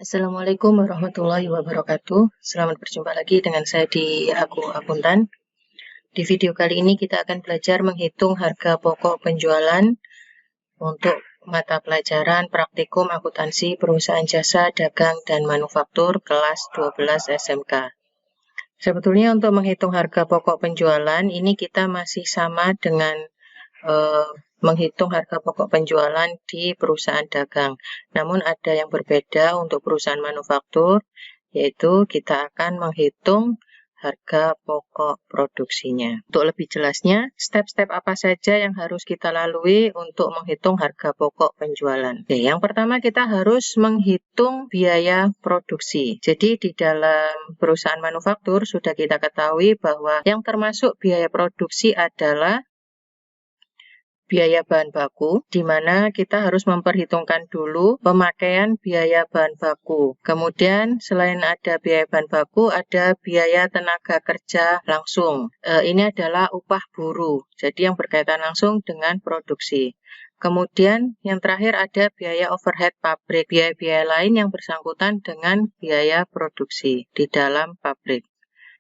Assalamualaikum warahmatullahi wabarakatuh. Selamat berjumpa lagi dengan saya di Aku Akuntan. Di video kali ini kita akan belajar menghitung harga pokok penjualan untuk mata pelajaran praktikum akuntansi perusahaan jasa, dagang, dan manufaktur kelas 12 SMK. Sebetulnya untuk menghitung harga pokok penjualan ini kita masih sama dengan menghitung harga pokok penjualan di perusahaan dagang. Namun ada yang berbeda untuk perusahaan manufaktur, yaitu kita akan menghitung harga pokok produksinya. Untuk lebih jelasnya, step-step apa saja yang harus kita lalui untuk menghitung harga pokok penjualan. Oke, yang pertama kita harus menghitung biaya produksi. Jadi di dalam perusahaan manufaktur sudah kita ketahui bahwa yang termasuk biaya produksi adalah biaya bahan baku, di mana kita harus memperhitungkan dulu pemakaian biaya bahan baku. Kemudian selain ada biaya bahan baku, ada biaya tenaga kerja langsung. Ini adalah upah buruh, jadi yang berkaitan langsung dengan produksi. Kemudian yang terakhir ada biaya overhead pabrik, biaya-biaya lain yang bersangkutan dengan biaya produksi di dalam pabrik.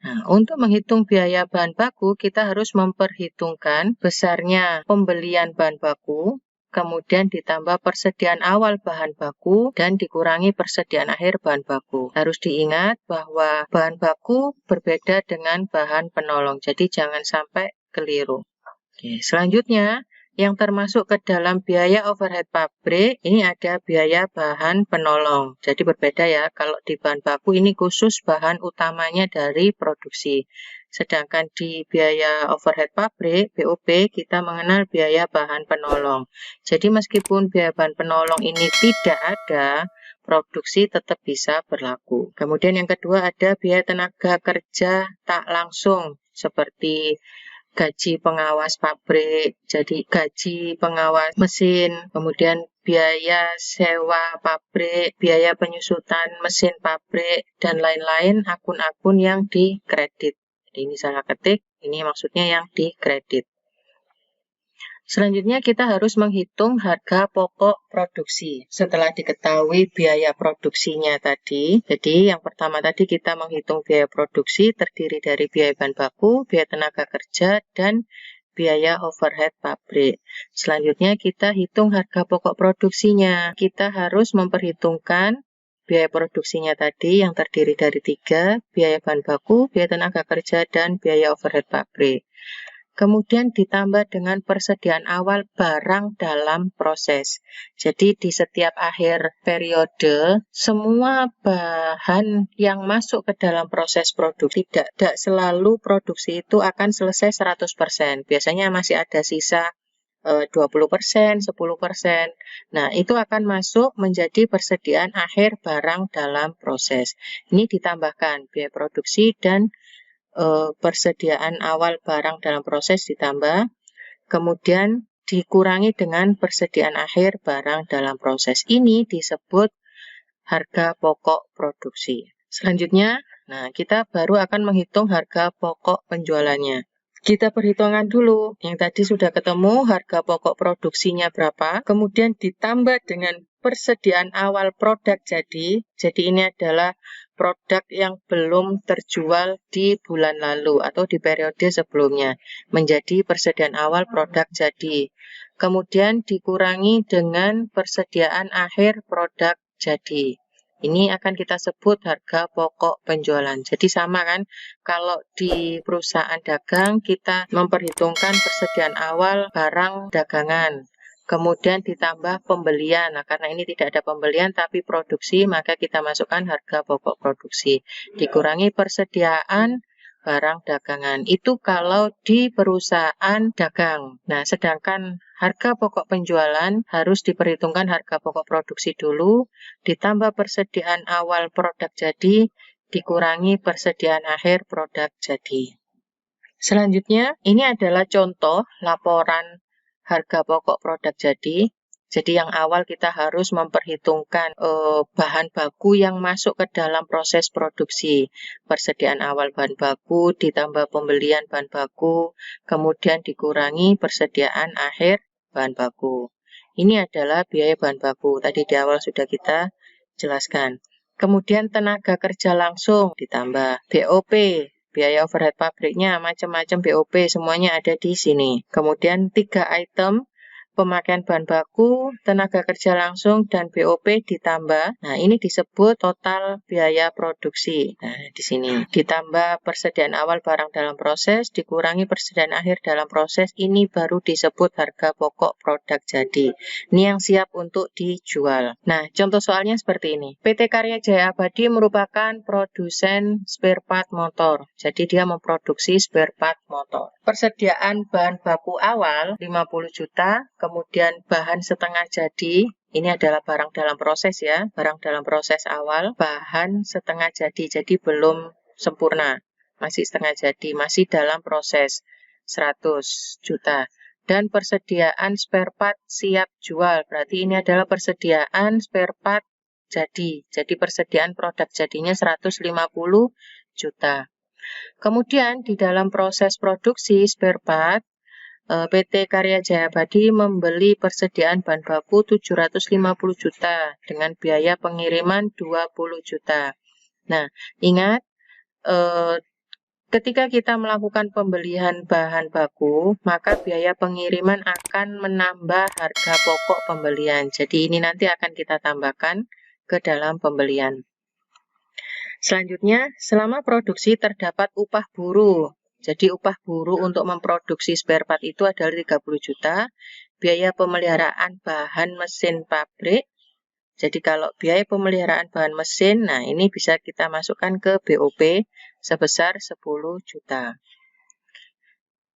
Nah, untuk menghitung biaya bahan baku, kita harus memperhitungkan besarnya pembelian bahan baku, kemudian ditambah persediaan awal bahan baku, dan dikurangi persediaan akhir bahan baku. Harus diingat bahwa bahan baku berbeda dengan bahan penolong, jadi jangan sampai keliru. Oke, selanjutnya, yang termasuk ke dalam biaya overhead pabrik, ini ada biaya bahan penolong. Jadi berbeda ya, kalau di bahan baku ini khusus bahan utamanya dari produksi. Sedangkan di biaya overhead pabrik, BOP, kita mengenal biaya bahan penolong. Jadi meskipun biaya bahan penolong ini tidak ada, produksi tetap bisa berlaku. Kemudian yang kedua ada biaya tenaga kerja tak langsung, seperti gaji pengawas pabrik, jadi gaji pengawas mesin, kemudian biaya sewa pabrik, biaya penyusutan mesin pabrik, dan lain-lain akun-akun yang dikredit. Jadi ini salah ketik, ini maksudnya yang dikredit. Selanjutnya kita harus menghitung harga pokok produksi. Setelah diketahui biaya produksinya tadi, jadi yang pertama tadi kita menghitung biaya produksi terdiri dari biaya bahan baku, biaya tenaga kerja, dan biaya overhead pabrik. Selanjutnya kita hitung harga pokok produksinya. Kita harus memperhitungkan biaya produksinya tadi yang terdiri dari 3, biaya bahan baku, biaya tenaga kerja, dan biaya overhead pabrik. Kemudian ditambah dengan persediaan awal barang dalam proses. Jadi di setiap akhir periode, semua bahan yang masuk ke dalam proses produksi, tidak selalu produksi itu akan selesai 100%. Biasanya masih ada sisa 20%, 10%. Nah, itu akan masuk menjadi persediaan akhir barang dalam proses. Ini ditambahkan biaya produksi dan persediaan awal barang dalam proses ditambah, kemudian dikurangi dengan persediaan akhir barang dalam proses. Ini disebut harga pokok produksi. Selanjutnya, kita baru akan menghitung harga pokok penjualannya. Kita perhitungan dulu, yang tadi sudah ketemu harga pokok produksinya berapa, kemudian ditambah dengan persediaan awal produk jadi ini adalah produk yang belum terjual di bulan lalu atau di periode sebelumnya, menjadi persediaan awal produk jadi. Kemudian dikurangi dengan persediaan akhir produk jadi. Ini akan kita sebut harga pokok penjualan. Jadi sama kan, kalau di perusahaan dagang kita memperhitungkan persediaan awal barang dagangan. Kemudian ditambah pembelian. Nah, karena ini tidak ada pembelian tapi produksi, maka kita masukkan harga pokok produksi. Dikurangi persediaan barang dagangan. Itu kalau di perusahaan dagang. Nah, sedangkan harga pokok penjualan harus diperhitungkan harga pokok produksi dulu, ditambah persediaan awal produk jadi, dikurangi persediaan akhir produk jadi. Selanjutnya, ini adalah contoh laporan harga pokok produk jadi. Jadi yang awal kita harus memperhitungkan bahan baku yang masuk ke dalam proses produksi. Persediaan awal bahan baku ditambah pembelian bahan baku, kemudian dikurangi persediaan akhir bahan baku. Ini adalah biaya bahan baku. Tadi di awal sudah kita jelaskan. Kemudian tenaga kerja langsung ditambah BOP, biaya overhead pabriknya, macam-macam BOP, semuanya ada di sini. Kemudian 3 item, pemakaian bahan baku, tenaga kerja langsung, dan BOP ditambah. Nah, ini disebut total biaya produksi. Nah, di sini ditambah persediaan awal barang dalam proses, dikurangi persediaan akhir dalam proses, ini baru disebut harga pokok produk jadi. Ini yang siap untuk dijual. Nah, contoh soalnya seperti ini. PT Karya Jaya Abadi merupakan produsen spare part motor. Jadi dia memproduksi spare part motor. Persediaan bahan baku awal 50 juta, kemudian bahan setengah jadi, ini adalah barang dalam proses ya, barang dalam proses awal, bahan setengah jadi belum sempurna, masih setengah jadi, masih dalam proses 100 juta. Dan persediaan spare part siap jual, berarti ini adalah persediaan spare part jadi persediaan produk jadinya 150 juta. Kemudian di dalam proses produksi spare part, PT Karya Jaya Abadi membeli persediaan bahan baku 750 juta dengan biaya pengiriman 20 juta. Nah, ingat ketika kita melakukan pembelian bahan baku, maka biaya pengiriman akan menambah harga pokok pembelian. Jadi ini nanti akan kita tambahkan ke dalam pembelian. Selanjutnya, selama produksi terdapat upah buruh. Jadi upah buruh untuk memproduksi spare part itu adalah 30 juta. Biaya pemeliharaan bahan mesin pabrik. Jadi kalau biaya pemeliharaan bahan mesin, nah ini bisa kita masukkan ke BOP sebesar 10 juta.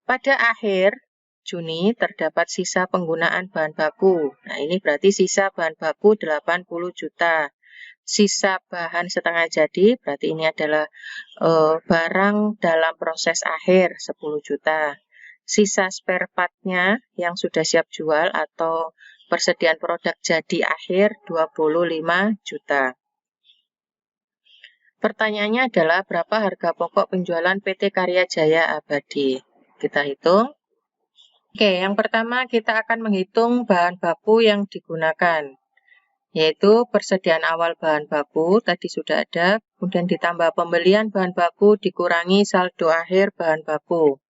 Pada akhir Juni terdapat sisa penggunaan bahan baku. Nah ini berarti sisa bahan baku 80 juta. Sisa bahan setengah jadi, berarti ini adalah barang dalam proses akhir 10 juta. Sisa spare part-nya yang sudah siap jual atau persediaan produk jadi akhir 25 juta. Pertanyaannya adalah berapa harga pokok penjualan PT Karya Jaya Abadi? Kita hitung. Oke, yang pertama kita akan menghitung bahan baku yang digunakan, yaitu persediaan awal bahan baku, tadi sudah ada, kemudian ditambah pembelian bahan baku dikurangi saldo akhir bahan baku.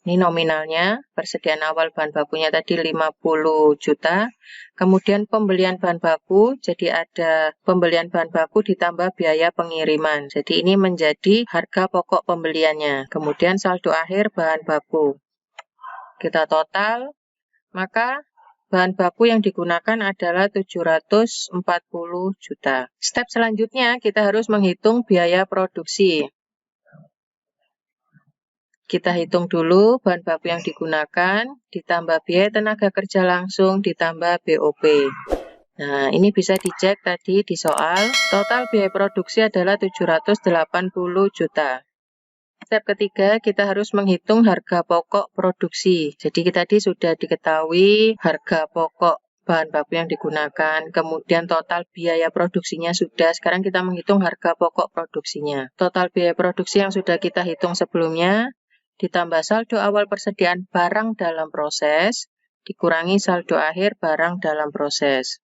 Ini nominalnya, persediaan awal bahan bakunya tadi 50 juta, kemudian pembelian bahan baku, jadi ada pembelian bahan baku ditambah biaya pengiriman. Jadi ini menjadi harga pokok pembeliannya, kemudian saldo akhir bahan baku. Kita total, maka bahan baku yang digunakan adalah 740 juta. Step selanjutnya kita harus menghitung biaya produksi. Kita hitung dulu bahan baku yang digunakan, ditambah biaya tenaga kerja langsung, ditambah BOP. Nah, ini bisa dicek tadi di soal. Total biaya produksi adalah 780 juta. Step ketiga, kita harus menghitung harga pokok produksi. Jadi tadi sudah diketahui harga pokok bahan baku yang digunakan, kemudian total biaya produksinya sudah. Sekarang kita menghitung harga pokok produksinya. Total biaya produksi yang sudah kita hitung sebelumnya, ditambah saldo awal persediaan barang dalam proses, dikurangi saldo akhir barang dalam proses.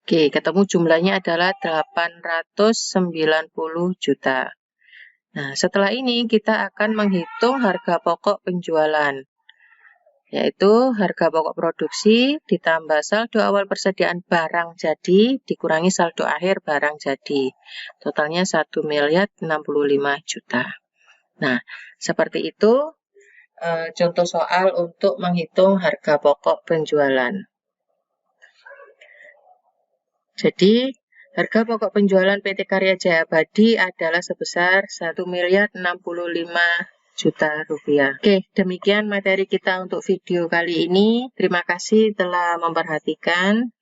Oke, ketemu jumlahnya adalah 890 juta. Nah, setelah ini kita akan menghitung harga pokok penjualan, yaitu harga pokok produksi ditambah saldo awal persediaan barang jadi dikurangi saldo akhir barang jadi. Totalnya 1.065 juta. Nah, seperti itu contoh soal untuk menghitung harga pokok penjualan. Jadi, harga pokok penjualan PT Karya Jaya Abadi adalah sebesar 1.065 juta rupiah. Oke, demikian materi kita untuk video kali ini. Terima kasih telah memperhatikan.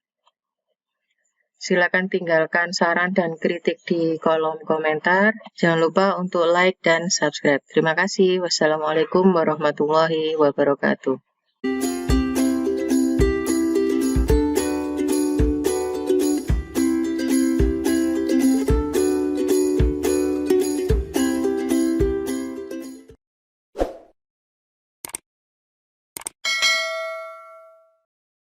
Silakan tinggalkan saran dan kritik di kolom komentar. Jangan lupa untuk like dan subscribe. Terima kasih. Wassalamualaikum warahmatullahi wabarakatuh.